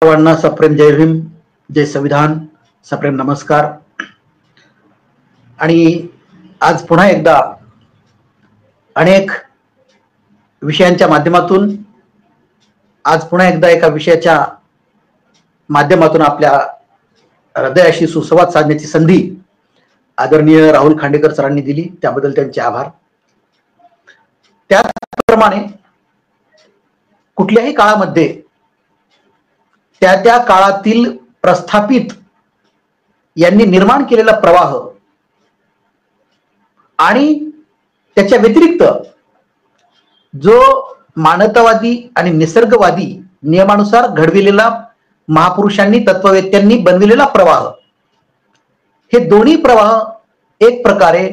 सर्वांना सप्रेम जय भीम, जय संविधान, सप्रेम नमस्कार। आणि आज पुन्हा एकदा अनेक विषयांच्या माध्यमातून आज पुन्हा एकदा एका विषयाच्या माध्यमातून आपल्या हृदयाशी सुसंवाद साधण्याची संधी आदरणीय राहुल खांडेकर सरांनी दिली, त्याबद्दल त्यांचे आभार। त्याचप्रमाणे कुठल्याही काळामध्ये त्या काळातील प्रस्थापित यांनी निर्माण केलेला प्रवाह आणि त्याच्या व्यतिरिक्त जो मानवतावादी आणि निसर्गवादी नियमानुसार घडविलेला महापुरुषांनी तत्ववेत्यांनी बनविलेला प्रवाह, हे दोन्ही प्रवाह एक प्रकारे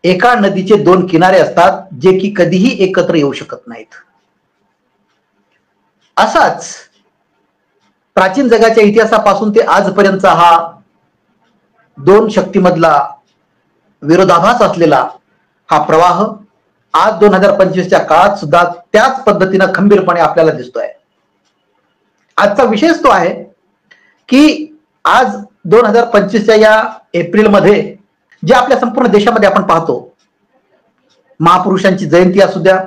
एका नदीचे दोन किनारे असतात, जे की कधीही एकत्र येऊ शकत नाहीत। असाच प्राचीन जगाच्या इतिहासापासून ते आजपर्यंतचा हा दोन शक्तीमधला विरोधाभास असलेला हा प्रवाह आज 2025च्या काळात सुद्धा त्याच पद्धतीने खंबीरपणे आपल्याला दिसतोय। आजचा विषयच तो आहे की आज 2025च्या या एप्रिलमध्ये जे आपल्या संपूर्ण देशामध्ये आपण पाहतो, महापुरुषांची जयंती असू द्या,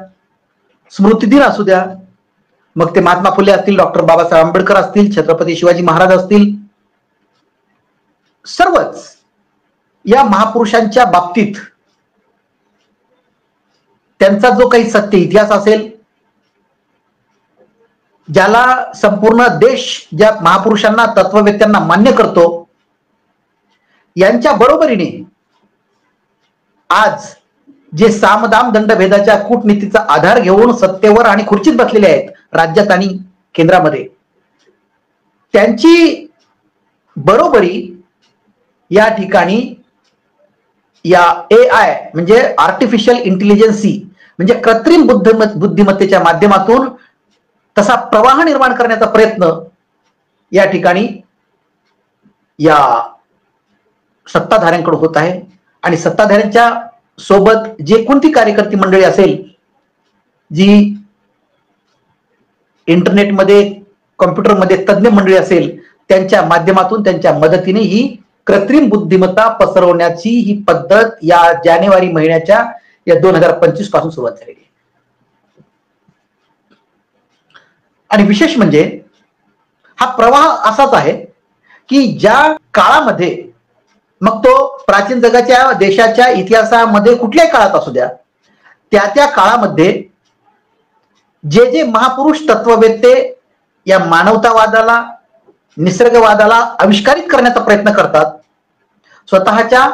स्मृती दिन असू द्या, मग ते महात्मा फुले असतील, डॉक्टर बाबासाहेब आंबेडकर असतील, छत्रपती शिवाजी महाराज असतील, सर्वच या महापुरुषांच्या बाबतीत त्यांचा जो काही सत्य इतिहास असेल, ज्याला संपूर्ण देश ज्या महापुरुषांना तत्ववेत्यांना मान्य करतो, यांच्या बरोबरीने आज जे सामदाम दंडभेदाच्या कूटनीतीचा आधार घेऊन सत्तेवर आणि खुर्चीत बसलेले आहेत राज्यात आणि केंद्रामध्ये, त्यांची बरोबरी या ठिकाणी या AI म्हणजे आर्टिफिशियल इंटेलिजन्सी म्हणजे कृत्रिम बुद्धिमत्तेच्या माध्यमातून तसा प्रवाह निर्माण करण्याचा प्रयत्न या ठिकाणी या सत्ताधाऱ्यांकडे होत आहे। आणि सत्ताधाऱ्यांच्या सोबत जे कोणती कार्यकर्ती मंडळी असेल, जी इंटरनेटमध्ये कॉम्प्युटरमध्ये तज्ञ मंडळी असेल, त्यांच्या माध्यमातून त्यांच्या मदतीने ही कृत्रिम बुद्धिमत्ता पसरवण्याची ही पद्धत या जानेवारी महिन्याच्या या 2025 पासून सुरुवात झालेली आहे। आणि विशेष म्हणजे हा प्रवाह असाच आहे की ज्या काळामध्ये, मग तो प्राचीन जगाच्या देशाच्या इतिहासामध्ये कुठल्याही काळात असू द्या, त्या काळामध्ये जे जे महापुरुष तत्ववेत्ते या मानवतावादाला, निसर्गवादाला आविष्कारित करण्याचा प्रयत्न करतात, स्वतःच्या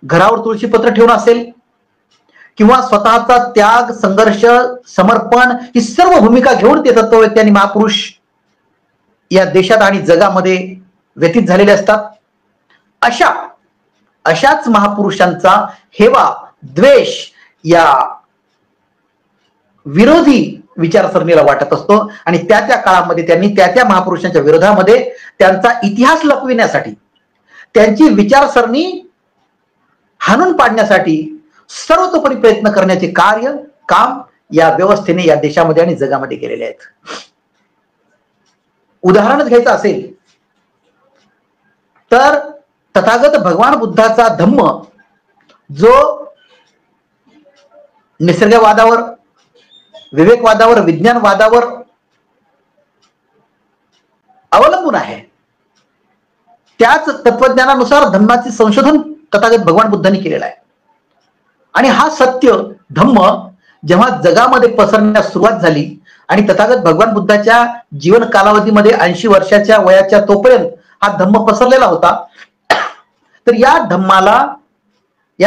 घरावर तुळशीपत्र ठेवून असेल किंवा स्वतःचा त्याग, संघर्ष, समर्पण ही सर्व भूमिका घेऊन ते तत्ववेत्ते आणि महापुरुष या देशात आणि जगामध्ये व्यतीत झालेले असतात। अशाच महापुरुषांचा हेवा, द्वेष या विरोधी विचारसरणीला वाटत असतो आणि त्या काळामध्ये त्यांनी त्या महापुरुषांच्या विरोधामध्ये त्यांचा इतिहास लपविण्यासाठी, त्यांची विचारसरणी हाणून पाडण्यासाठी सर्वतोपरी प्रयत्न करण्याचे काम या व्यवस्थेने या देशामध्ये आणि जगामध्ये केलेले आहेत। उदाहरणच घ्यायचं असेल तर तथागत भगवान बुद्धाचा धम्म, जो निसर्गवादावर, विवेकवादावर, विज्ञानवादावर अवलंबून आहे, त्याच तत्वज्ञानानुसार धम्माचे संशोधन तथागत भगवान बुद्धांनी केलेलं आहे। आणि हा सत्य धम्म जेव्हा जगामध्ये पसरण्यास सुरुवात झाली आणि तथागत भगवान बुद्धाच्या जीवन कालावधीमध्ये 80 वर्षाच्या वयाच्या तोपर्यंत हा धम्म पसरलेला होता, तर या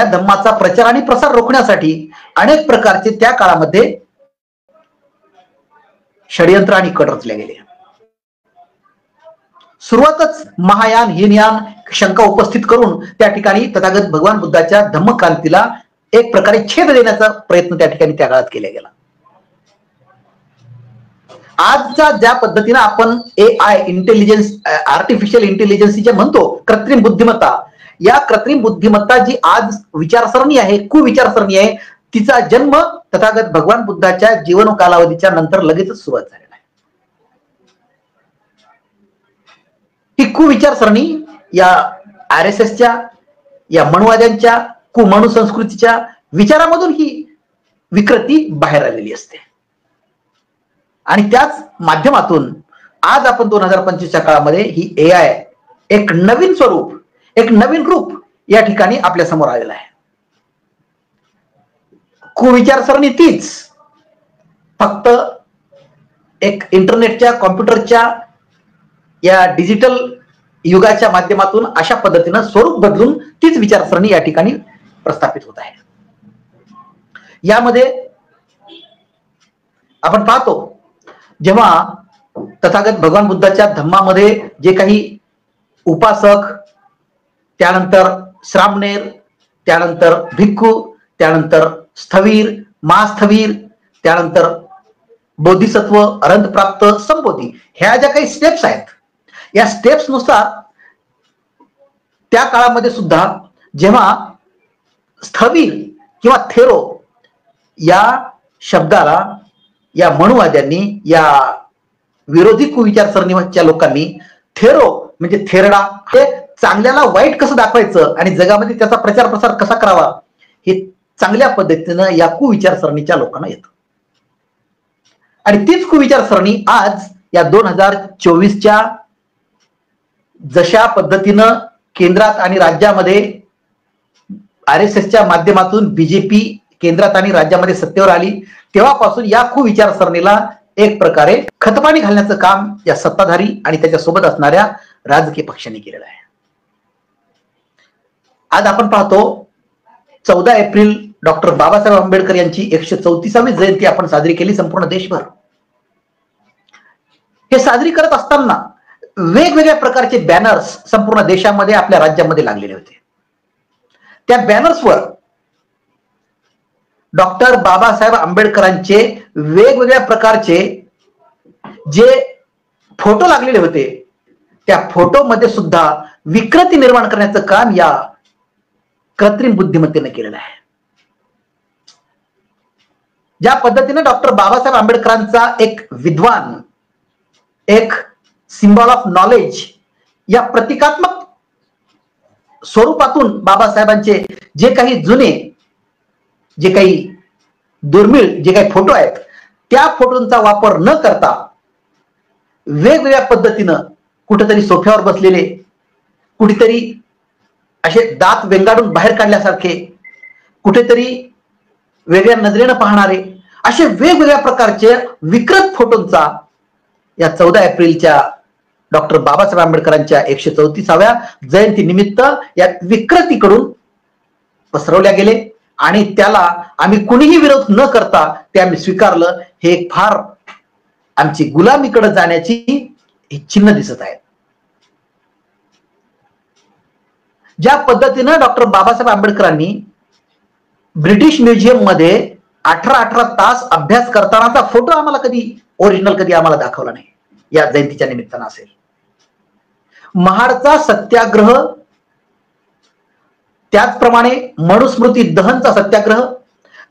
धम्माचा प्रचार आणि प्रसार रोखण्यासाठी अनेक प्रकारचे त्या काळामध्ये षडयंत्र आणि कट रचले गेले। सुरुवातच महायान, हीनयान शंका उपस्थित करून त्या ठिकाणी तथागत भगवान बुद्धाच्या धम्मक्रांतीला एक प्रकारे छेद देण्याचा प्रयत्न त्या ठिकाणी त्या काळात केला गेला। आजच्या ज्या पद्धतीने आपण AI इंटेलिजन्स, आर्टिफिशियल इंटेलिजन्स जे म्हणतो, कृत्रिम बुद्धिमत्ता, या कृत्रिम बुद्धिमत्ता जी आज विचारसरणी आहे, कुविचारसरणी आहे, तिचा जन्म तथागत भगवान बुद्धाच्या जीवन कालावधीच्या नंतर लगेचच सुरुवात झालेला आहे। कुविचारसरणी या RSSच्या, या मनुवाद्यांच्या, कुमनु संस्कृतीच्या विचारामधून ही विकृती बाहेर आलेली असते. आणि त्याच माध्यमातून आज आपण 2025च्या काळामध्ये ही AI एक नवीन स्वरूप, एक नवीन रूप या ठिकाणी आपल्या समोर आलेलं आहे. कुविचारसरणी तीच, फक्त एक इंटरनेटच्या, कॉम्प्युटरच्या या डिजिटल युगाच्या माध्यमातून अशा पद्धतीनं स्वरूप बदलून तीच विचारसरणी या ठिकाणी प्रस्थापित होत आहे. यामध्ये आपण पाहतो, जेव्हा तथागत भगवान बुद्धाच्या धम्मामध्ये जे काही उपासक, त्यानंतर श्रामणेर, त्यानंतर भिक्खू, त्यानंतर स्थवीर, महास्थवीर, त्यानंतर बोधिसत्व, अरहंत प्राप्त, संबोधी, ह्या ज्या काही स्टेप्स आहेत, या स्टेप्स नुसार त्या काळामध्ये सुद्धा जेव्हा स्थवीर किंवा थेरो या शब्दाला या मनुवाद्यांनी, या विरोधी कुविचारसरणीच्या लोकांनी थेरो म्हणजे थेरडा, हे चांगल्याला वाईट कसं दाखवायचं आणि जगामध्ये त्याचा प्रचार प्रसार कसा करावा, हे चांगल्या पद्धतीनं या कुविचारसरणीच्या लोकांना येतं. आणि तीच कुविचारसरणी आज या 2024च्या जशा पद्धतीनं केंद्रात आणि राज्यामध्ये RSSच्या माध्यमातून BJP केंद्रात आणि राज्यामध्ये सत्तेवर आली, तेव्हापासून या कुविचारसरणीला एक प्रकारे खतपाणी घालण्याचं काम या सत्ताधारी आणि त्याच्या सोबत असणाऱ्या राजकीय पक्षांनी केलेलं आहे. आज आपण पाहतो 14 एप्रिल डॉक्टर बाबासाहेब आंबेडकर यांची 134वी जयंती आपण साजरी केली संपूर्ण देशभर. हे साजरी करत असताना वेगवेगळ्या प्रकारचे बॅनर्स संपूर्ण देशामध्ये, आपल्या राज्यामध्ये लागलेले होते. त्या बॅनर्सवर डॉक्टर बाबासाहेब आंबेडकरांचे वेगवेगळ्या प्रकारचे जे फोटो लागलेले होते, त्या फोटोमध्ये सुद्धा विकृती निर्माण करण्याचं काम या कृत्रिम बुद्धिमत्तेने केलेलं आहे. ज्या पद्धतीने डॉक्टर बाबासाहेब आंबेडकरांचा एक विद्वान, एक सिम्बॉल ऑफ नॉलेज या प्रतिकात्मक स्वरूपातून बाबासाहेबांचे जे काही जुने, जे काही दुर्मिळ जे काही फोटो आहेत, त्या फोटोंचा वापर न करता वेगवेगळ्या पद्धतीनं कुठेतरी सोफ्यावर बसलेले, कुठेतरी असे दात वेंगाडून बाहेर काढल्यासारखे, कुठेतरी वेगळ्या नजरेनं पाहणारे, असे वेगवेगळ्या प्रकारचे विकृत फोटोंचा या 14 एप्रिलच्या डॉक्टर बाबासाहेब आंबेडकरांच्या 134व्या जयंती निमित्त या विकृतीकडून पसरवल्या गेले. आणि त्याला आम्ही कुणीही विरोध न करता ते आम्ही स्वीकारलं. हे एक फार आमची गुलामीकडे जाण्याची चिन्ह दिसत आहेत. ज्या पद्धतीनं डॉक्टर बाबासाहेब आंबेडकरांनी ब्रिटिश म्युझियम मध्ये 18 तास अभ्यास करतानाचा फोटो आम्हाला कधी, ओरिजिनल कधी आम्हाला दाखवला नाही, या जयंतीच्या निमित्तानं असेल. महाडचा सत्याग्रह, त्याचप्रमाणे मनुस्मृती दहनचा सत्याग्रह,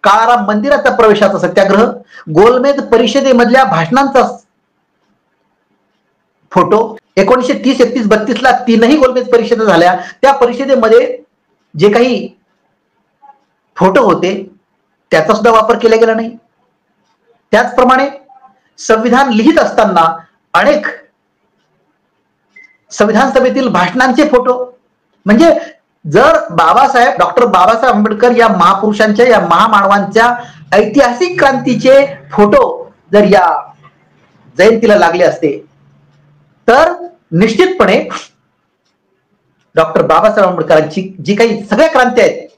काळाराम मंदिराचा प्रवेशाचा सत्याग्रह, गोलमेज परिषदेमधल्या भाषणांचा फोटो, 1930, 31, 32ला तीनही गोलमेज परिषदा झाल्या. त्या परिषदेमध्ये जे काही फोटो होते त्याचा सुद्धा वापर केला गेला नाही. त्याचप्रमाणे संविधान लिहित असताना अनेक संविधान सभेतील भाषणांचे फोटो, म्हणजे जर बाबासाहेब, डॉक्टर बाबासाहेब आंबेडकर या महापुरुषांच्या, या महामानवांच्या ऐतिहासिक क्रांतीचे फोटो जर या जयंतीला लागले असते तर निश्चितपणे डॉक्टर बाबासाहेब आंबेडकरांची जी काही सगळ्या क्रांती आहेत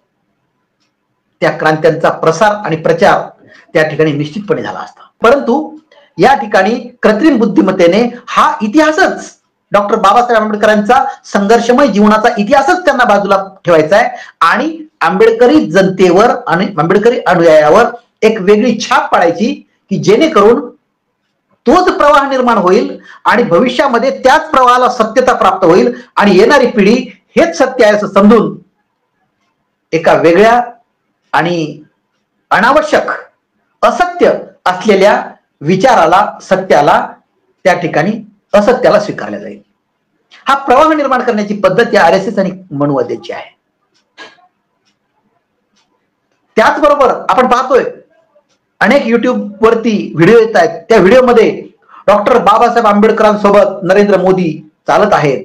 त्या क्रांत्यांचा प्रसार आणि प्रचार त्या ठिकाणी निश्चितपणे झाला असता. परंतु या ठिकाणी कृत्रिम बुद्धिमत्तेने हा इतिहासच, डॉक्टर बाबासाहेब आंबेडकरांचा संघर्षमय जीवनाचा इतिहासच त्यांना बाजूला ठेवायचा आहे आणि आंबेडकरी जनतेवर आणि आंबेडकरी अनुयायावर एक वेगळी छाप पाडायची की जेणेकरून तोच प्रवाह निर्माण होईल आणि भविष्यामध्ये त्याच प्रवाहाला सत्यता प्राप्त होईल आणि येणारी पिढी हेच सत्य आहे असं समजून एका वेगळ्या आणि अनावश्यक, असत्य असलेल्या विचाराला, सत्याला त्या ठिकाणी असत्याला स्वीकारले जाईल. हा प्रवाह निर्माण करण्याची पद्धत या RSS आणि मनुवाद्याची आहे. त्याचबरोबर आपण पाहतोय अनेक युट्यूब वरती व्हिडिओ येत आहेत. त्या व्हिडिओमध्ये डॉक्टर बाबासाहेब आंबेडकरांसोबत नरेंद्र मोदी चालत आहेत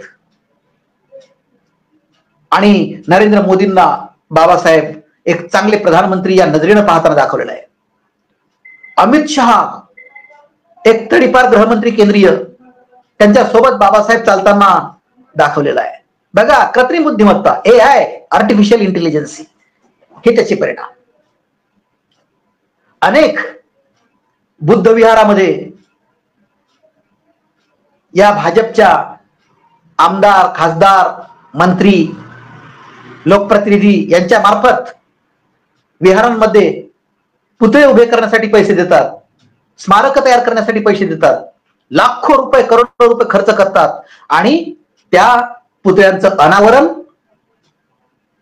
आणि नरेंद्र मोदींना बाबासाहेब एक चांगले प्रधानमंत्री या नजरेनं पाहताना दाखवलेलं आहे. अमित शहा एक तडीपार गृहमंत्री केंद्रीय, त्यांच्या सोबत बाबासाहेब चालताना दाखवलेला आहे. बघा, कृत्रिम बुद्धिमत्ता, AI, आर्टिफिशियल इंटेलिजन्सी, हे त्याचे परिणाम. अनेक बुद्ध विहारामध्ये या भाजपच्या आमदार, खासदार, मंत्री, लोकप्रतिनिधी यांच्या मार्फत विहारांमध्ये पुतळे उभे करण्यासाठी पैसे देतात, स्मारक तयार करण्यासाठी पैसे देतात, लाखो रुपये, करोडो रुपये खर्च करतात आणि त्या पुतळ्यांचं अनावरण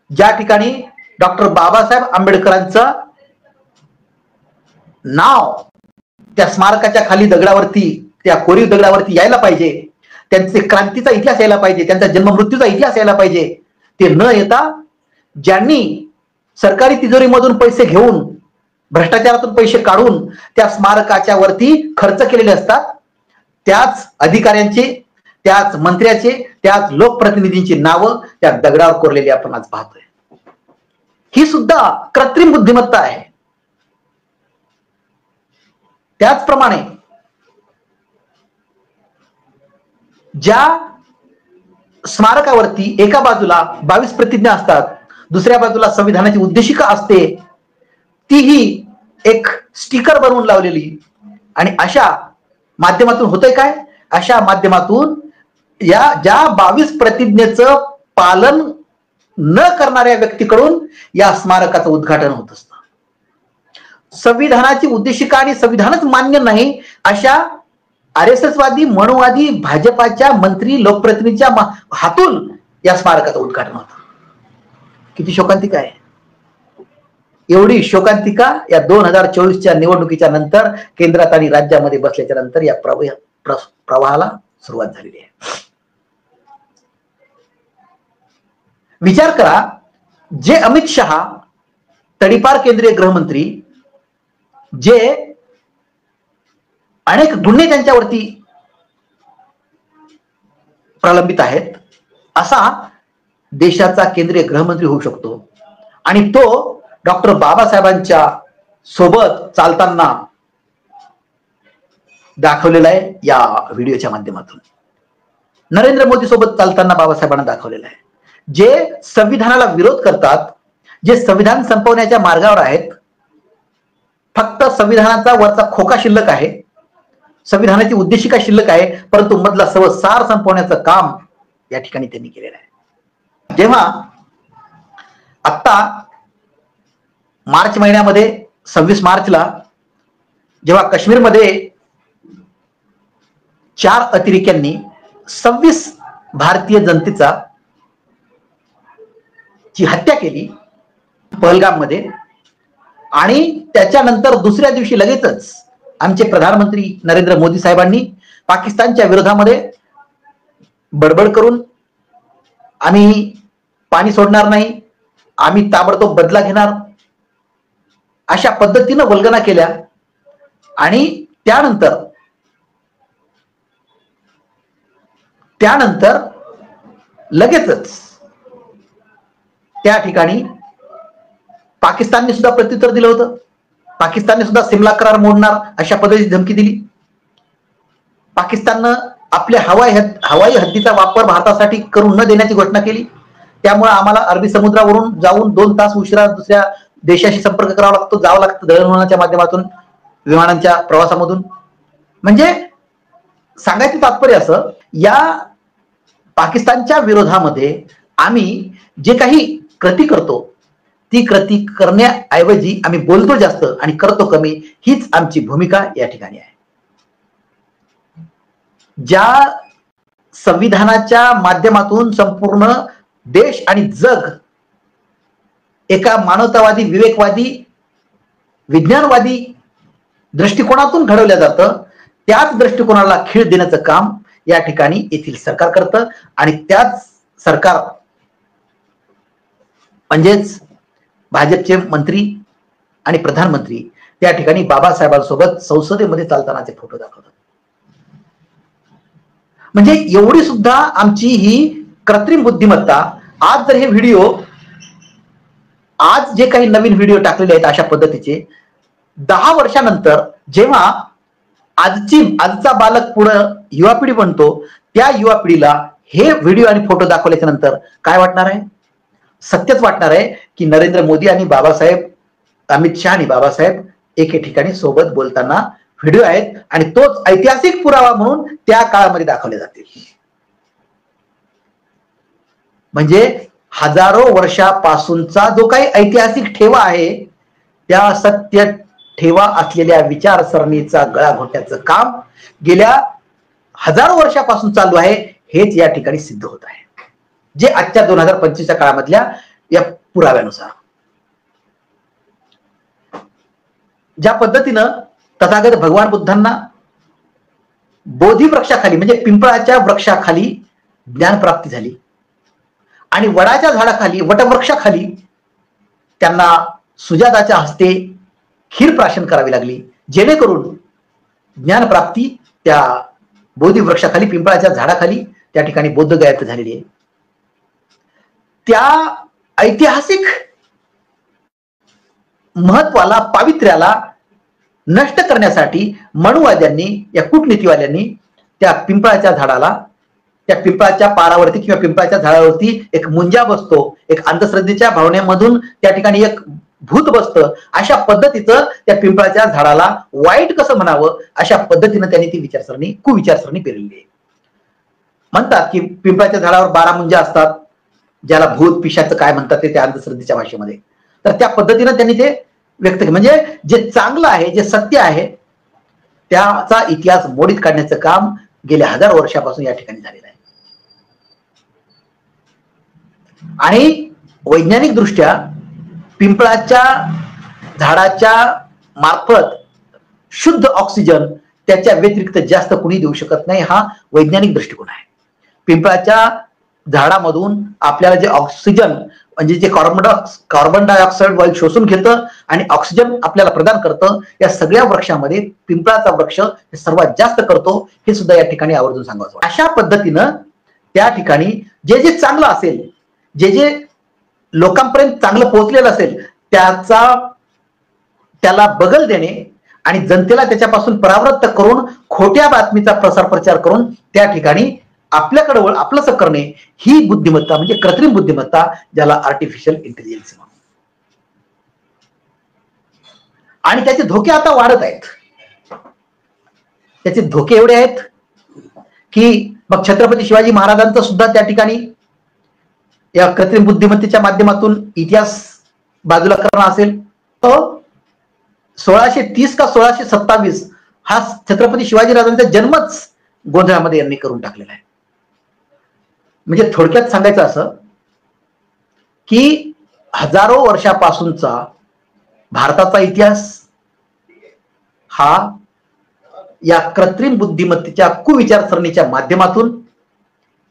ज्या ठिकाणी डॉक्टर बाबासाहेब आंबेडकरांचं नाव त्या स्मारकाच्या खाली दगडावरती, त्या कोरीव दगडावरती यायला पाहिजे, त्यांचे क्रांतीचा इतिहास यायला पाहिजे, त्यांचा जन्म मृत्यूचा इतिहास यायला पाहिजे, ते न येता ज्यांनी सरकारी तिजोरीमधून पैसे घेऊन, भ्रष्टाचारातून पैसे काढून त्या स्मारकाच्या वरती खर्च केलेले असतात, त्याच अधिकाऱ्यांचे, त्याच मंत्र्याचे, त्याच लोकप्रतिनिधींची नावं त्या दगडावर कोरलेली आपण आज पाहतोय. ही सुद्धा कृत्रिम बुद्धिमत्ता आहे. त्याचप्रमाणे ज्या स्मारकावरती एका बाजूला 22 प्रतिज्ञा असतात, दुसऱ्या बाजूला संविधानाची उद्देशिका असते, तीही एक स्टिकर बनवून लावलेली, आणि अशा माध्यमातून होतंय काय, अशा माध्यमातून या ज्या 22 प्रतिज्ञेचं पालन न करणाऱ्या व्यक्तीकडून या स्मारकाचं उद्घाटन होत असतं. संविधानाची उद्देशिका आणि संविधानच मान्य नाही अशा RSS वादी, मनुवादी भाजपाच्या मंत्री, लोकप्रतिनिधीच्या हातून या स्मारकाचं उद्घाटन होतं. किती शोकांतिका आहे. एवढी शोकांतिका या 2024च्या निवडणुकीच्या नंतर केंद्रात आणि राज्यामध्ये बसल्याच्या नंतर या प्रवाहाला सुरुवात झालेली आहे. विचार करा, जे अमित शहा तडीपार केंद्रीय गृहमंत्री, जे अनेक गुन्हे त्यांच्यावरती प्रलंबित आहेत, असा देशाचा केंद्रीय गृहमंत्री होऊ शकतो आणि तो डॉक्टर बाबासाहेबांच्या सोबत चालताना दाखवलेला आहे या व्हिडिओच्या माध्यमातून. नरेंद्र मोदी सोबत चालताना बाबासाहेबांना दाखवलेलं आहे. जे संविधानाला विरोध करतात, जे संविधान संपवण्याच्या मार्गावर आहेत, फक्त संविधानाचा वरचा खोका शिल्लक आहे, संविधानाची उद्देशिका शिल्लक आहे, परंतु मधला सर्व सार संपवण्याचं काम या ठिकाणी त्यांनी केलेलं आहे. जेव्हा आता मार्च महिन्यामध्ये 26 मार्चला जेव्हा काश्मीरमध्ये 4 अतिरेक्यांनी 26 भारतीय जनतेचा ची हत्या केली पहलगाम मध्ये, आणि त्याच्यानंतर दुसऱ्या दिवशी लगेचच आमचे प्रधानमंत्री नरेंद्र मोदी साहेबांनी पाकिस्तानच्या विरोधामध्ये बडबड करून आम्ही पाणी सोडणार नाही, आम्ही ताबडतोब बदला घेणार, अशा पद्धतीनं वल्गना केल्या. आणि त्यानंतर लगेचच त्या ठिकाणी पाकिस्तानने सुद्धा प्रत्युत्तर दिलं होतं. पाकिस्तानने सुद्धा सिमला करार मोडणार अशा पद्धतीची धमकी दिली. पाकिस्ताननं आपल्या हवाई हद्दीचा वापर भारतासाठी करून न देण्याची घोषणा केली. त्यामुळे आम्हाला अरबी समुद्रावरून जाऊन 2 तास उशिरा दुसऱ्या देशाशी संपर्क करावा लागतो, जावं लागतं दळणवळणाच्या माध्यमातून, विमानांच्या प्रवासामधून. म्हणजे सांगायचं तात्पर्य असं, या पाकिस्तानच्या विरोधामध्ये आम्ही जे काही कृती करतो, ती कृती करण्याऐवजी आम्ही बोलतो जास्त आणि करतो कमी, हीच आमची भूमिका या ठिकाणी आहे. ज्या संविधानाच्या माध्यमातून संपूर्ण देश आणि जग एका मानवतावादी, विवेकवादी, विज्ञानवादी दृष्टिकोनातून घडवलं जातं, त्याच दृष्टिकोनाला खीळ देण्याचं काम या ठिकाणी येथील सरकार करतं आणि त्याच सरकार म्हणजेच भाजपचे मंत्री आणि प्रधानमंत्री त्या ठिकाणी बाबासाहेबांसोबत संसदेमध्ये चालतानाचे फोटो दाखवतात. म्हणजे एवढी सुद्धा आमची ही कृत्रिम बुद्धिमत्ता. आज जर हे व्हिडिओ, आज जे काही नवीन व्हिडिओ टाकलेले आहेत अशा पद्धतीचे, 10 वर्षानंतर जेव्हा आजचा बालक पुढे युवा पिढी बनतो, त्या युवा पिढीला हे व्हिडिओ आणि फोटो दाखवल्याच्या नंतर काय वाटणार आहे? सत्यच वाटणार आहे की नरेंद्र मोदी आणि बाबासाहेब, अमित शहा आणि बाबासाहेब एके ठिकाणी सोबत बोलताना व्हिडिओ आहेत आणि तोच ऐतिहासिक पुरावा म्हणून त्या काळामध्ये दाखवले जातील. म्हणजे हजारो वर्षापासूनचा जो काही ऐतिहासिक ठेवा आहे, त्या सत्य ठेवा असलेल्या विचारसरणीचा गळा घोटण्याचं काम गेल्या हजारो वर्षापासून चालू आहे. हेच या ठिकाणी सिद्ध होत आहे, जे आजच्या 2025च्या काळामधल्या या पुराव्यानुसार. ज्या पद्धतीनं तथागत भगवान बुद्धांना बोधी वृक्षाखाली म्हणजे पिंपळाच्या वृक्षाखाली ज्ञानप्राप्ती झाली आणि वडाच्या झाडाखाली, वटवृक्षाखाली त्यांना सुजाताच्या हस्ते खीर प्राशन करावी लागली, जेणेकरून ज्ञानप्राप्ती त्या बोधी वृक्षाखाली, पिंपळाच्या झाडाखाली त्या ठिकाणी बोधगया झालेली आहे. त्या ऐतिहासिक महत्वाला, पावित्र्याला नष्ट करण्यासाठी मनुवाद्यांनी, या कूटनीतीवाल्यांनी त्या पिंपळाच्या झाडाला, त्या पिंपळाच्या पारावरती किंवा पिंपळाच्या झाडावरती एक मुंजा बसतो, एक अंधश्रद्धेच्या भावनेमधून त्या ठिकाणी एक भूत बसतं, अशा पद्धतीचं त्या पिंपळाच्या झाडाला वाईट कसं म्हणावं अशा पद्धतीनं त्यांनी ती विचारसरणी, कुविचारसरणी पेरलेली आहे. म्हणतात की पिंपळाच्या झाडावर 12 मुंजा असतात, ज्याला भूत पिशाचं काय म्हणतात ते त्या अंधश्रद्धेच्या भाषेमध्ये. तर त्या पद्धतीनं त्यांनी ते व्यक्त केलं. म्हणजे जे चांगलं आहे, जे सत्य आहे, त्याचा इतिहास मोडीत काढण्याचं काम गेल्या 1000 वर्षापासून या ठिकाणी झालेलं आहे. आणि वैज्ञानिक दृष्ट्या पिंपळाच्या झाडाच्या मार्फत शुद्ध ऑक्सिजन त्याच्या व्यतिरिक्त जास्त कुणी देऊ शकत नाही, हा वैज्ञानिक दृष्टिकोन आहे. पिंपळाच्या झाडामधून आपल्याला जे ऑक्सिजन म्हणजे जे कार्बन डायऑक्साईड वायू शोषून घेतं आणि ऑक्सिजन आपल्याला प्रदान करतं, या सगळ्या वृक्षामध्ये पिंपळाचा वृक्ष हे सर्वात जास्त करतो, हे सुद्धा या ठिकाणी आवर्जून सांगायचं. अशा पद्धतीनं त्या ठिकाणी जे जे चांगलं असेल, जे जे लोकांपर्यंत चांगलं पोहोचलेलं असेल, त्याला बगल देणे आणि जनतेला त्याच्यापासून परावृत्त करून खोट्या बातमीचा प्रसार प्रचार करून त्या ठिकाणी आपल्याकडे आपलंसं करणे, ही बुद्धिमत्ता म्हणजे कृत्रिम बुद्धिमत्ता, ज्याला आर्टिफिशियल इंटेलिजन्स म्हणतात. आणि त्याचे धोके आता वाढत आहेत. त्याचे धोके एवढे आहेत की मग छत्रपती शिवाजी महाराजांचं सुद्धा त्या ठिकाणी या कृत्रिम बुद्धिमत्तेच्या माध्यमातून इतिहास बाजूला करणं असेल, तर 1630 का 1627 हा छत्रपती शिवाजी महाराजांचा जन्मच गोंधळामध्ये यांनी करून टाकलेला आहे. म्हणजे थोडक्यात सांगायचं असं की हजारो वर्षापासूनचा भारताचा इतिहास हा या कृत्रिम बुद्धिमत्तेच्या कुविचारसरणीच्या माध्यमातून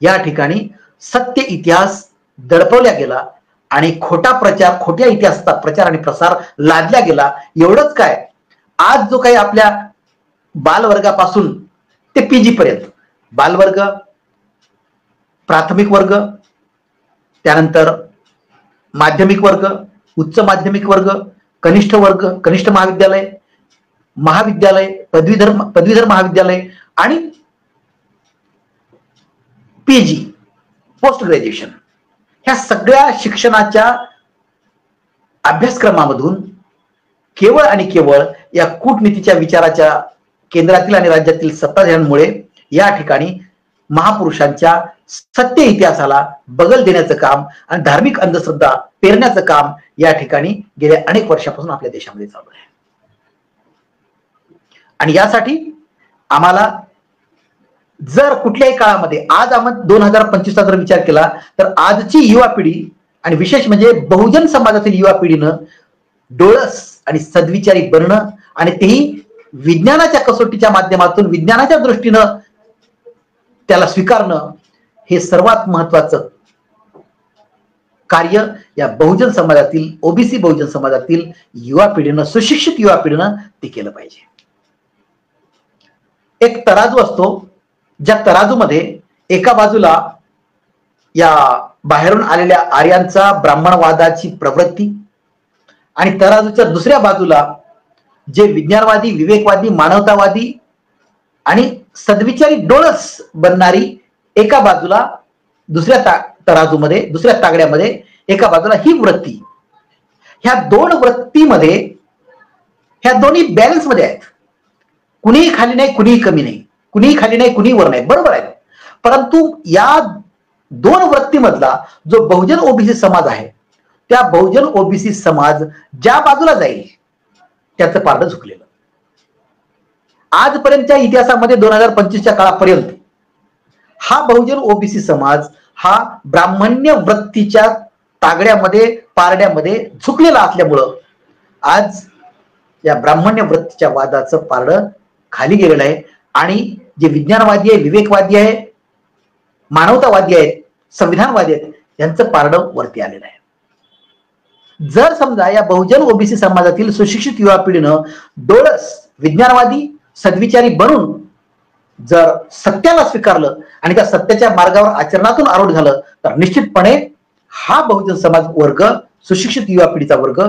या ठिकाणी सत्य इतिहास दडपवला गेला आणि खोटा प्रचार, खोट्या इतिहासाचा प्रचार आणि प्रसार लादला गेला. एवढंच काय, आज जो काही आपल्या बालवर्गापासून ते पीजी पर्यंत, बालवर्ग, प्राथमिक वर्ग, त्यानंतर माध्यमिक वर्ग, उच्च माध्यमिक वर्ग, कनिष्ठ वर्ग, कनिष्ठ महाविद्यालय, महाविद्यालय, पदवीधर महाविद्यालय आणि पीजी, पोस्ट ग्रॅज्युएशन, ह्या सगळ्या शिक्षणाच्या अभ्यासक्रमामधून केवळ आणि केवळ या कूटनीतीच्या विचाराच्या केंद्रातील आणि राज्यातील सत्ताधाऱ्यांमुळे या ठिकाणी महापुरुषांच्या सत्य इतिहासाला बगल देण्याचं काम आणि धार्मिक अंधश्रद्धा पेरण्याचं काम या ठिकाणी गेल्या अनेक वर्षापासून आपल्या देशामध्ये चालू आहे. आणि यासाठी आम्हाला जर कुठल्याही काळामध्ये, आज आम्ही 2025चा जर विचार केला तर आजची युवा पिढी आणि विशेष म्हणजे बहुजन समाजातील युवा पिढीनं डोळस आणि सद्विचारी बनणं आणि तेही विज्ञानाच्या कसोटीच्या माध्यमातून, विज्ञानाच्या दृष्टीनं त्याला स्वीकारणं हे सर्वात महत्वाचं कार्य या बहुजन समाजातील, ओबीसी बहुजन समाजातील युवा पिढीनं, सुशिक्षित युवा पिढीनं ते केलं पाहिजे. एक तराजू असतो, ज्या तराजूमध्ये एका बाजूला या बाहेरून आलेल्या आर्यांचा ब्राह्मणवादाची प्रवृत्ती आणि तराजूच्या दुसऱ्या बाजूला जे विज्ञानवादी, विवेकवादी, मानवतावादी आणि सद्विचारी डोळस बनणारी एका बाजूला, दुसऱ्या तराजूमध्ये, दुसऱ्या तागड्यामध्ये एका बाजूला ही वृत्ती. ह्या दोन वृत्तीमध्ये, ह्या दोन्ही बॅलन्स मध्ये आहेत. कुणीही खाली नाही, कुणीही कमी नाही, कुणीही खाली नाही, कुणीही वर नाही, बरोबर आहे. परंतु या दोन वृत्तीमधला जो बहुजन ओबीसी समाज आहे, त्या बहुजन ओबीसी समाज ज्या बाजूला जाईल त्याचं पारडं झुकलेलं. आजपर्यंतच्या इतिहासामध्ये 2025च्या काळापर्यंत हा बहुजन ओबीसी समाज हा ब्राह्मण्य वृत्तीच्या तागड्यामध्ये, पारड्यामध्ये झुकलेला असल्यामुळं आज या ब्राह्मण्य वृत्तीच्या वादाचं पारडं खाली गेलेलं आहे. आणि जे विज्ञानवादी आहे, विवेकवादी आहे, मानवतावादी आहेत, संविधानवादी आहेत, यांचं पारडं वरती आलेलं आहे. जर समजा या बहुजन ओबीसी समाजातील सुशिक्षित युवा पिढीनं डोळस, विज्ञानवादी, सद्विचारी बनून जर सत्याला स्वीकारलं आणि त्या सत्याच्या मार्गावर आचरणातून आरूढ झालं तर निश्चितपणे हा बहुजन समाज वर्ग, सुशिक्षित युवा पिढीचा वर्ग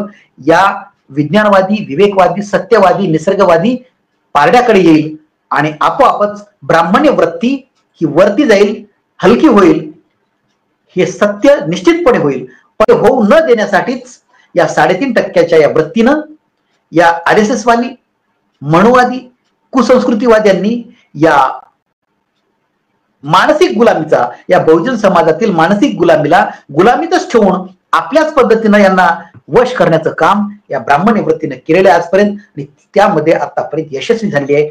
या विज्ञानवादी, विवेकवादी, सत्यवादी, निसर्गवादी पारड्याकडे येईल आणि आपोआपच ब्राह्मण्य वृत्ती ही वरती जाईल, हलकी होईल. हे सत्य निश्चितपणे होईल. पण होऊ न देण्यासाठीच या 3.5% या वृत्तीनं या RSS वाली, मनुवादी, कुसंस्कृतीवाद्यांनी या मानसिक गुलामीचा, या बहुजन समाजातील मानसिक गुलामीला गुलामीतच ठेवून आपल्याच पद्धतीनं यांना वश करण्याचं काम या ब्राह्मण्य वृत्तीने केलेलं आहे आजपर्यंत, आणि त्यामध्ये आतापर्यंत यशस्वी झालेली आहे.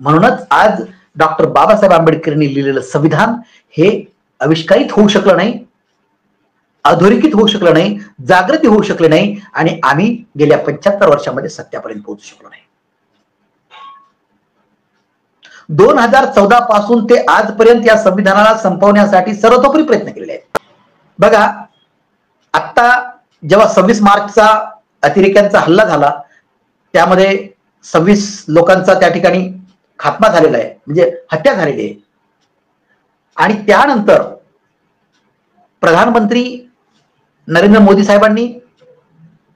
म्हणूनच आज डॉक्टर बाबासाहेब आंबेडकरांनी लिहिलेलं संविधान हे आविष्कारित होऊ शकलं नाही, अधोरेखित होऊ शकलं नाही, जागृती होऊ शकले नाही, आणि आम्ही गेल्या 75 वर्षामध्ये सत्यापर्यंत पोहोचू शकलो नाही. 2014 पासून ते आजपर्यंत या संविधानाला संपवण्यासाठी सर्वतोपरी प्रयत्न केलेले आहेत. बघा, आता जेव्हा 26 मार्चचा अतिरेक्यांचा हल्ला झाला, त्यामध्ये 26 लोकांचा त्या ठिकाणी खात्मा झालेला आहे, म्हणजे हत्या झालेली आहे. आणि त्यानंतर प्रधानमंत्री नरेंद्र मोदी साहेबांनी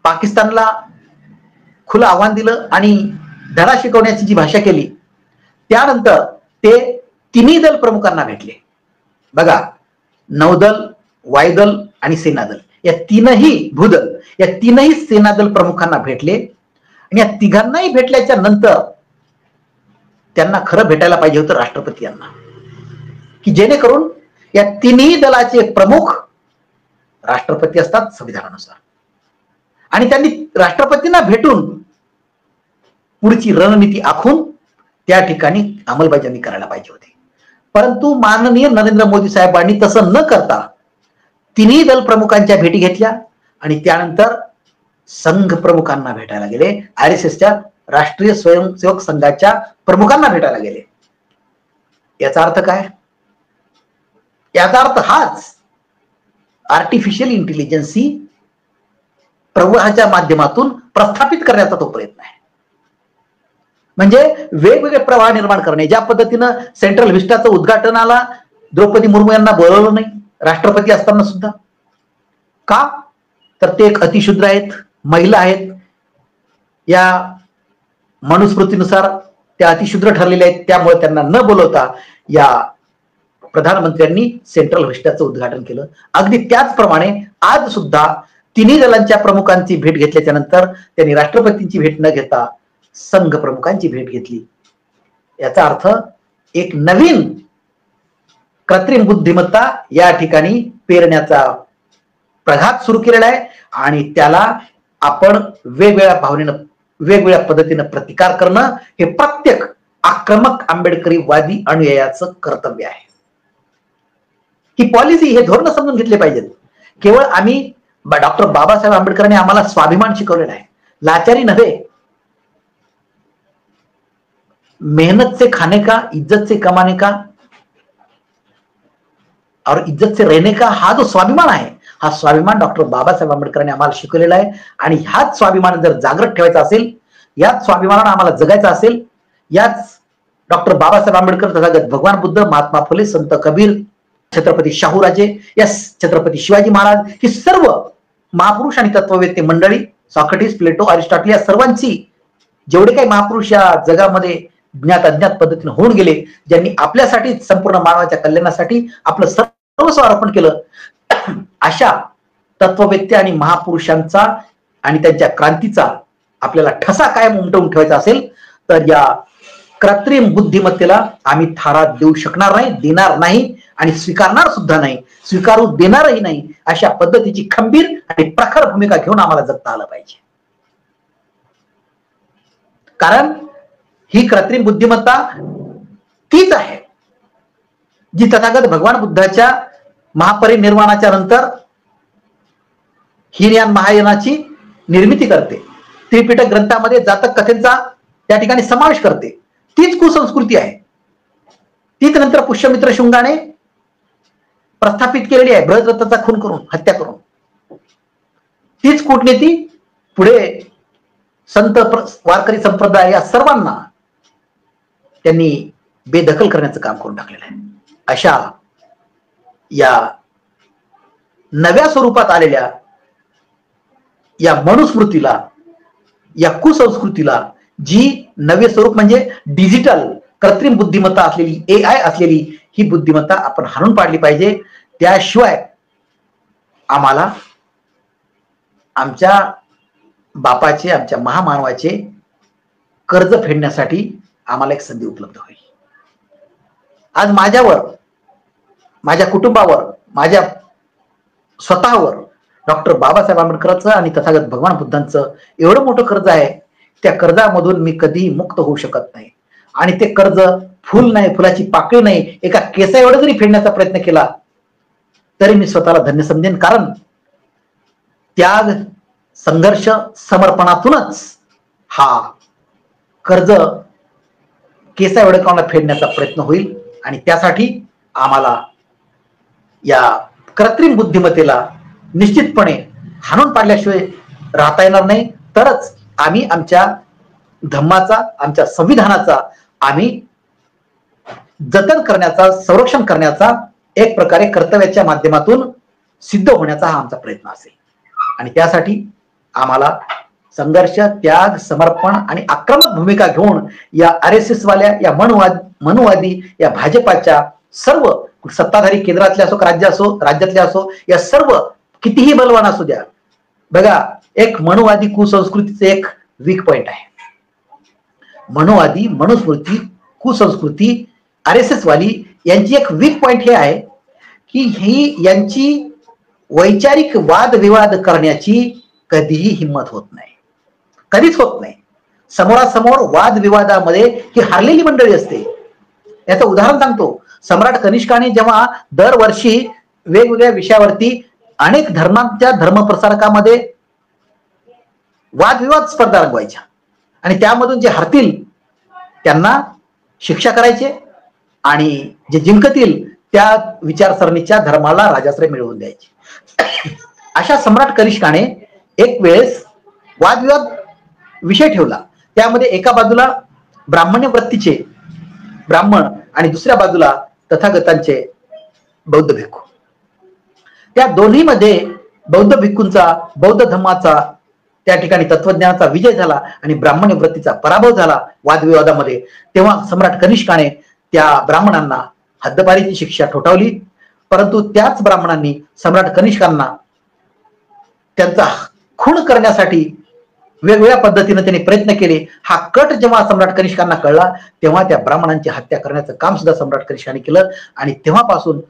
पाकिस्तानला खुलं आव्हान दिलं आणि धडा शिकवण्याची जी भाषा केली, त्यानंतर ते तिन्ही दल प्रमुखांना भेटले. बघा, नौदल, वायुदल आणि सेनादल, या तीनही भूदल, या तीनही सेनादल प्रमुखांना भेटले. आणि या तिघांनाही भेटल्याच्या नंतर त्यांना खरं भेटायला पाहिजे होतं राष्ट्रपती यांना, की जेणेकरून या तिन्ही दलाचे प्रमुख राष्ट्रपती असतात संविधानानुसार, आणि त्यांनी राष्ट्रपतींना भेटून पुढची रणनीती आखून त्या ठिकाणी अंमलबजावणी करायला पाहिजे होती. परंतु माननीय नरेंद्र मोदी साहेबांनी तसं न करता तिन्ही दल प्रमुखांच्या भेटी घेतल्या आणि त्यानंतर संघ प्रमुखांना भेटायला गेले, RSSच्या राष्ट्रीय स्वयंसेवक संघाच्या प्रमुखांना भेटायला गेले. याचा अर्थ काय? याचा अर्थ हाच, आर्टिफिशियल इंटेलिजन्सी प्रवाहाच्या माध्यमातून प्रस्थापित करण्याचा तो प्रयत्न आहे. म्हणजे वेगवेगळे प्रवाह निर्माण करणे. ज्या पद्धतीनं सेंट्रल व्हिस्टाचं उद्घाटनाला द्रौपदी मुर्मू यांना बोलवलं नाही राष्ट्रपती असताना सुद्धा. का? तर ते एक अतिशूद्र आहेत, महिला आहेत, या मनुस्मृतीनुसार त्या अतिशूद्र ठरलेल्या आहेत. त्यामुळे त्यांना न बोलवता या प्रधानमंत्र्यांनी सेंट्रल व्हिस्टाचं उद्घाटन केलं. अगदी त्याचप्रमाणे आज सुद्धा तिन्ही दलांच्या प्रमुखांची भेट घेतल्याच्या नंतर त्यांनी राष्ट्रपतींची भेट न घेता संघ प्रमुखांची भेट घेतली. याचा अर्थ एक नवीन कृत्रिम बुद्धिमत्ता या ठिकाणी पेरण्याचा प्रघात सुरू केलेला आहे आणि त्याला आपण वेगवेगळ्या भावनेनं, वेगवेगळ्या पद्धतीनं प्रतिकार करणं हे प्रत्येक आक्रमक आंबेडकरी वादी अनुयायाचं कर्तव्य आहे. ही पॉलिसी, हे धोरण समजून घेतले पाहिजेत. केवळ आम्ही डॉक्टर बाबासाहेब आंबेडकरांनी आम्हाला स्वाभिमान शिकवलेला आहे, लाचारी नव्हे. मेहनत से खाने का, इज्जत से कमाने का और इज्जत से रहने का हा जो स्वाभिमान आहे, हा स्वाभिमान डॉक्टर बाबासाहेब आंबेडकरांनी आम्हाला शिकवलेला आहे. आणि ह्याच स्वाभिमान जर जागृत ठेवायचा असेल, याच स्वाभिमानानं आम्हाला जगायचं असेल, याच डॉक्टर बाबासाहेब आंबेडकर, तथागत भगवान बुद्ध, महात्मा फुले, संत कबीर, छत्रपती शाहूराजे, यस छत्रपती शिवाजी महाराज, ही सर्व महापुरुष आणि तत्ववेत्ते मंडळी, सॉक्रेटिस, प्लेटो, अरिस्टॉटल या सर्वांची, जेवढे काही महापुरुष या जगामध्ये ज्ञात अज्ञात पद्धतीने होऊन गेले, ज्यांनी आपल्यासाठी, संपूर्ण मानवाच्या कल्याणासाठी आपलं सर्वस्व अर्पण केलं, अशा तत्ववेत्ते आणि महापुरुषांचा आणि त्यांच्या क्रांतीचा आपल्याला ठसा कायम उमटवून ठेवायचा असेल तर या कृत्रिम बुद्धिमत्तेला आम्ही थारा देऊ शकणार नाही, देणार नाही आणि स्वीकारणार सुद्धा नाही, स्वीकारू देणारही नाही. अशा पद्धतीची खंबीर आणि प्रखर भूमिका घेऊन आम्हाला जगता आलं पाहिजे. कारण ही कृत्रिम बुद्धिमत्ता तीच आहे जी तथागत भगवान बुद्धाच्या महापरिनिर्वाणाच्या नंतर हीनयान महायानाची निर्मिती करते. त्रिपिटक ग्रंथामध्ये जातक कथेचा त्या ठिकाणी समावेश करते. तीच कुसंस्कृती आहे. तीच नंतर पुष्यमित्र शुंगाने प्रस्थापित केलेली आहे, बृहद्रथाचा खून करून, हत्या करून. तीच कूटनीती पुढे संत वारकरी संप्रदाय या सर्वांना त्यांनी बेदखल करण्याचं काम करून टाकलेलं आहे. अशा या नव्या स्वरूपात आलेल्या या मनुस्मृतीला, या कुसंस्कृतीला, जी नवे स्वरूप म्हणजे डिजिटल कृत्रिम बुद्धिमत्ता असलेली, AI असलेली ही बुद्धिमत्ता आपण हाणून पाडली पाहिजे. त्याशिवाय आम्हाला आमच्या बापाचे, आमच्या महामानवाचे कर्ज फेडण्यासाठी आम्हाला एक संधी उपलब्ध होईल. आज माझ्यावर, माझ्या कुटुंबावर, माझ्या स्वतःवर डॉक्टर बाबासाहेब आंबेडकरांचं आणि तथागत भगवान बुद्धांचं एवढं मोठं कर्ज आहे. त्या कर्जामधून मी कधीही मुक्त होऊ शकत नाही. आणि ते कर्ज फुल नाही, फुलाची पाकळी नाही, एका केसा एवढं जरी फेडण्याचा प्रयत्न केला तरी मी स्वतःला धन्य समजेन. कारण त्याग, संघर्ष, समर्पणातूनच हा कर्ज केसा एवढं कामाला फेडण्याचा प्रयत्न होईल. आणि त्यासाठी आम्हाला या कृत्रिम बुद्धिमत्तेला निश्चितपणे हाणून पाडल्याशिवाय राहता येणार नाही. तरच आम्ही आमच्या धम्माचा, आमच्या संविधानाचा आम्ही जतन करण्याचा, संरक्षण करण्याचा एक प्रकारे कर्तव्याच्या माध्यमातून सिद्ध होण्याचा हा आमचा प्रयत्न असेल. आणि त्यासाठी आम्हाला संघर्ष, त्याग, समर्पण आणि आक्रमक भूमिका घेऊन या RSS वाल्या, या मनुवादी या भाजपाच्या सर्व सत्ताधारी, केंद्रातले असो, राज्यातले असो, या सर्व कितीही बलवान असू द्या. बघा, एक मनुवादी कुसंस्कृतीचे एक वीक पॉइंट आहे. मनुवादी, मनुस्मृती, कुसंस्कृती, RSS वाली यांची एक वीक पॉइंट हे आहे की ही यांची वैचारिक वादविवाद करण्याची कधीही हिंमत होत नाही, कधीच होत नाही. समोरासमोर वादविवादामध्ये ही हारलेली मंडळी असते. याचं उदाहरण सांगतो. सम्राट कनिष्काने जेव्हा दरवर्षी वेगवेगळ्या विषयावरती अनेक धर्मांच्या धर्मप्रसारकामध्ये वादविवाद स्पर्धा रंगवायच्या आणि त्यामधून जे हरतील त्यांना शिक्षा करायचे आणि जे जिंकतील त्या विचारसरणीच्या धर्माला राजाश्रय मिळवून द्यायचे. अशा सम्राट कनिष्काने एक वेळेस वादविवाद विषय ठेवला. त्यामध्ये एका बाजूला ब्राह्मण्य वृत्तीचे ब्राह्मण आणि दुसऱ्या बाजूला तथागतांचे बौद्ध भिक्खू. त्या दोन्हीमध्ये बौद्ध भिक्खूंचा, बौद्ध धम्माचा त्या ठिकाणी तत्वज्ञानाचा विजय झाला आणि ब्राह्मण्य वृत्तीचा पराभव झाला वादविवादामध्ये. तेव्हा सम्राट कनिष्काने त्या ब्राह्मणांना हद्दपारीची शिक्षा ठोठावली. परंतु त्याच ब्राह्मणांनी सम्राट कनिष्कांना त्यांचा खून करण्यासाठी वेगवेगळ्या पद्धतीने त्यांनी प्रयत्न केले. हा कट जेव्हा सम्राट कनिष्कांना कळला तेव्हा त्या ब्राह्मणांची हत्या करण्याचं काम सुद्धा सम्राट कनिष्काने केलं. आणि तेव्हापासून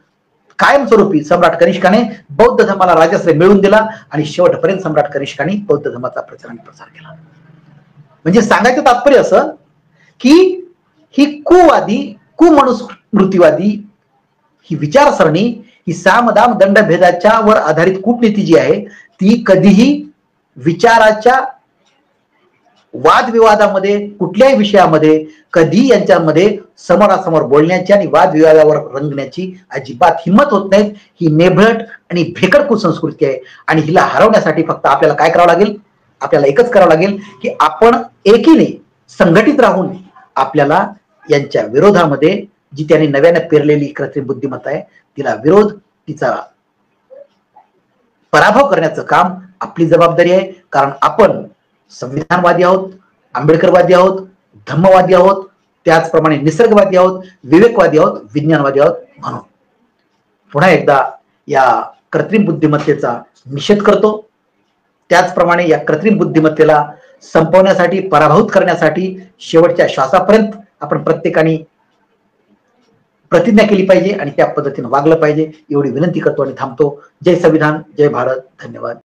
कायमस्वरूपी सम्राट कनिष्काने बौद्ध धर्माला राजाश्रय मिळवून दिला आणि शेवटपर्यंत सम्राट कनिष्काने बौद्ध धर्माचा प्रचार आणि प्रसार केला. म्हणजे सांगायचं तात्पर्य असं की ही कुवादी, कुमनुस्मृतीवादी ही विचारसरणी, ही सामदाम दंडभेदाच्या वर आधारित कूटनीती जी आहे ती कधीही विचाराच्या वादविवादामध्ये कुठल्याही विषयामध्ये कधी यांच्यामध्ये समोरासमोर बोलण्याची आणि वादविवादावर रंगण्याची अजिबात हिंमत होत नाही. ही नेभळट आणि भेकड कुसंस्कृती आहे आणि हिला हरवण्यासाठी फक्त आपल्याला काय करावं लागेल, आपल्याला एकच करावं लागेल की आपण एकीने संघटित राहून आपल्याला यांच्या विरोधामध्ये जी त्यांनी नव्याने पेरलेली कृत्रिम बुद्धिमत्ता आहे तिला विरोध, तिचा पराभव करण्याचं काम आपली जबाबदारी आहे. कारण आपण संविधानवादी आहोत, आंबेडकरवादी आहोत, धम्मवादी आहोत, त्याचप्रमाणे निसर्गवादी आहोत, विवेकवादी आहोत, विज्ञानवादी आहोत. म्हणून पुन्हा एकदा या कृत्रिम बुद्धिमत्तेचा निषेध करतो. त्याचप्रमाणे या कृत्रिम बुद्धिमत्तेला संपवण्यासाठी, पराभूत करण्यासाठी शेवटच्या श्वासापर्यंत आपण प्रत्येकाने प्रतिज्ञा केली पाहिजे आणि त्या पद्धतीने वागलं पाहिजे एवढी विनंती करतो आणि थांबतो. जय संविधान, जय भारत. धन्यवाद.